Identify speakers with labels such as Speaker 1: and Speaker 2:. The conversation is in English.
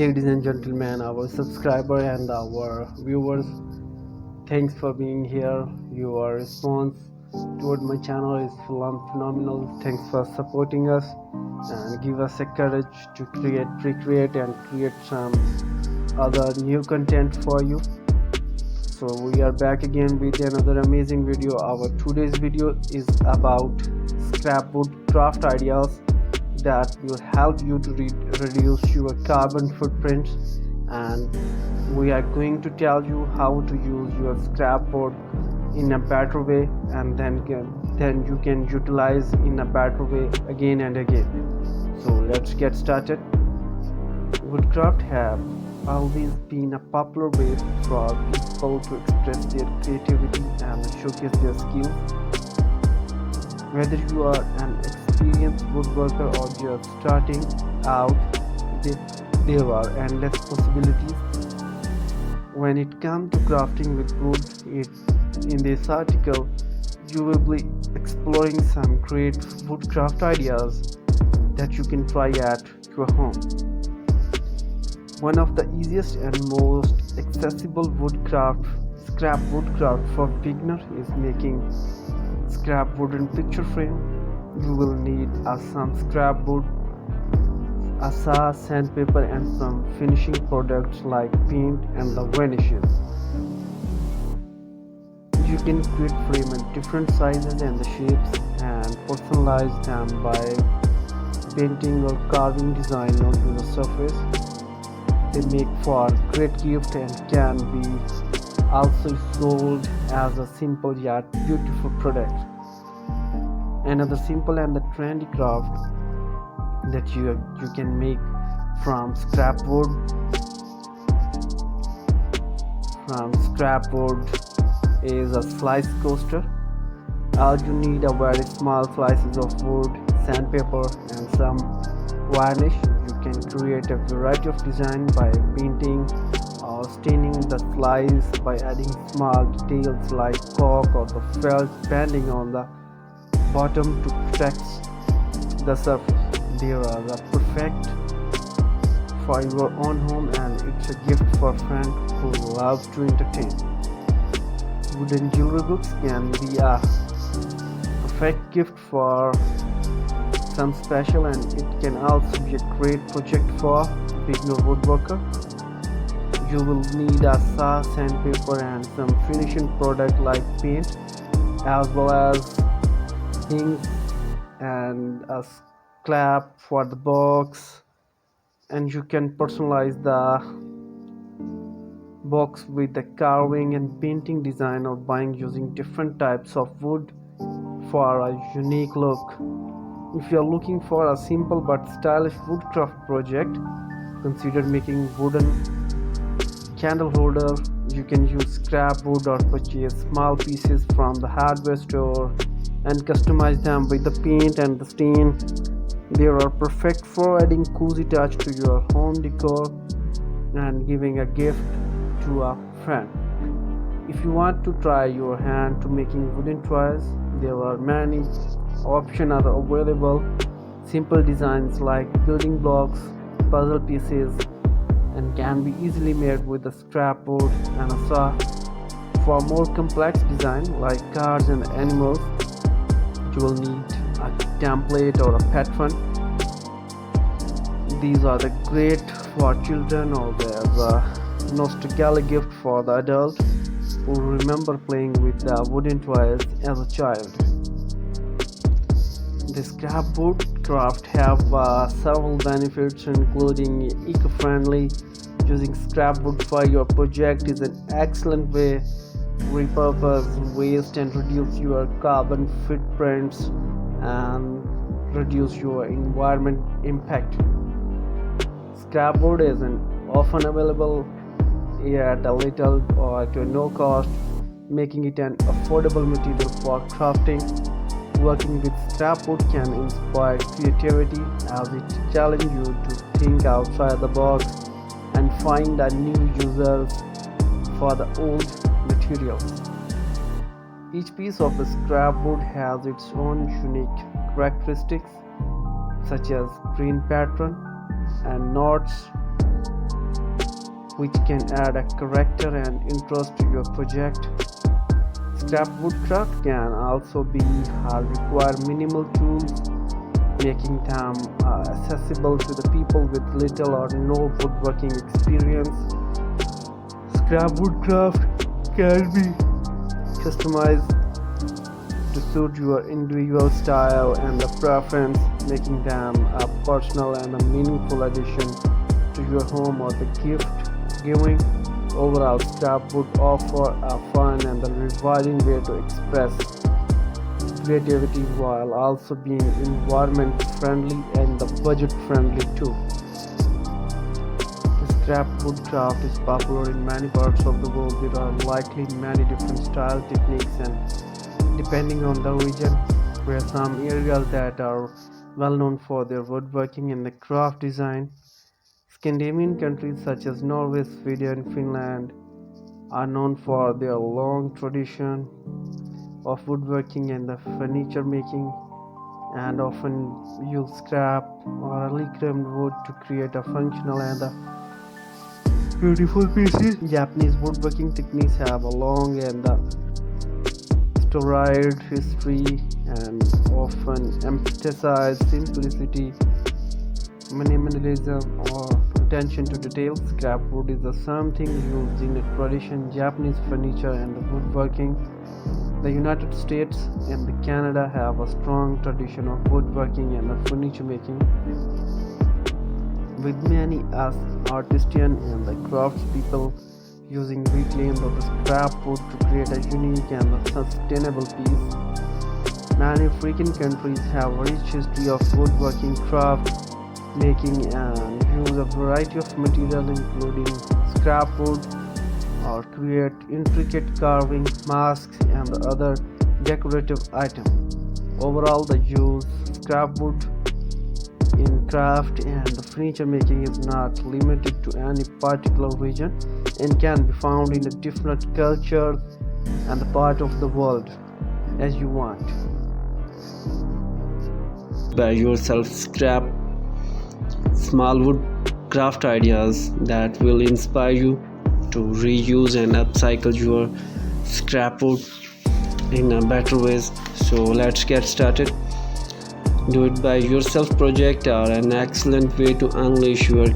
Speaker 1: Ladies and gentlemen, our subscriber and our viewers, thanks for being here. Your response toward my channel is phenomenal. Thanks for supporting us and give us a courage to recreate and create some other new content for you. So we are back again with another amazing video. Our today's video is about scrapwood craft ideas that will help you to reduce your carbon footprint, and we are going to tell you how to use your scrapwood in a better way, and then you can utilize in a better way again and again. So let's get started. Woodcraft have always been a popular way for people to express their creativity and showcase their skills. Whether you are an experienced woodworker or just starting out, there are endless possibilities. When it comes to crafting with wood, in this article, you will be exploring some great woodcraft ideas that you can try at your home. One of the easiest and most accessible scrap woodcraft for beginners is making scrap wooden picture frame. You will need some scrap wood, a saw, sandpaper, and some finishing products like paint and the varnishes. You can create frame in different sizes and the shapes and personalize them by painting or carving design onto the surface. They make for a great gift and can be also sold as a simple yet beautiful product. Another simple and the trendy craft that you can make from scrap wood is a slice coaster. All you need are very small slices of wood, sandpaper, and some varnish. You can create a variety of design by painting or staining the slice by adding small details like cork or the felt banding on the bottom to protect the surface. They are perfect for your own home, and it's a gift for friends who love to entertain. Wooden jewelry books can be a perfect gift for some special, and it can also be a great project for beginner woodworker. You will need a saw, sandpaper, and some finishing product like paint, as well as inks and a clap for the box. And you can personalize the box with the carving and painting design or buying using different types of wood for a unique look. If you are looking for a simple but stylish woodcraft project, consider making wooden candle holder. You can use scrap wood or purchase small pieces from the hardware store and customize them with the paint and the stain. They are perfect for adding cozy touch to your home decor and giving a gift to a friend. If you want to try your hand to making wooden toys, there are many options are available. Simple designs like building blocks, puzzle pieces, and can be easily made with a scrap wood and a saw. For more complex design like cards and animals, you will need a template or a pattern. These are the great for children, or there's a nostalgic gift for the adult who remember playing with the wooden toys as a child. The scrap wood craft have several benefits, including eco-friendly. Using scrap wood for your project is an excellent way to repurpose waste and reduce your carbon footprints and reduce your environment impact. Scrap wood is often available at a little or to no cost, making it an affordable material for crafting. Working with scrap wood can inspire creativity as it challenges you to think outside the box and find a new uses for the old materials. Each piece of the scrap wood has its own unique characteristics, such as grain pattern and knots which can add a character and interest to your project. Scrap woodcraft can also be require minimal tools, making them accessible to the people with little or no woodworking experience. Scrap woodcraft can be customized to suit your individual style and the preference, making them a personal and a meaningful addition to your home or the gift giving. Overall, scrap would offer a fun and a rewarding way to express creativity while also being environment friendly and the budget friendly too. Scrap woodcraft is popular in many parts of the world. There are likely many different style techniques and depending on the region, where some areas that are well known for their woodworking and the craft design. Scandinavian countries such as Norway, Sweden, and Finland are known for their long tradition of woodworking and the furniture making, and often use scrap or reclaimed wood to create a functional and a beautiful pieces. Japanese woodworking techniques have a long and storied history and often emphasize simplicity, minimalism, or attention to detail. Scrap wood is something used in a traditional Japanese furniture and woodworking. The United States and Canada have a strong tradition of woodworking and furniture making, with many as artisans and the craftspeople using reclaimed or scrap wood to create a unique and sustainable piece. Many African countries have a rich history of woodworking, craft making, and use a variety of materials including scrap wood or create intricate carving, masks, and other decorative items. Overall, the use scrap wood in craft and furniture making is not limited to any particular region and can be found in different cultures and the part of the world as you want. Buy yourself scrap small wood craft ideas that will inspire you to reuse and upcycle your scrap wood in a better ways. So let's get started. Do it by yourself project are an excellent way to unleash your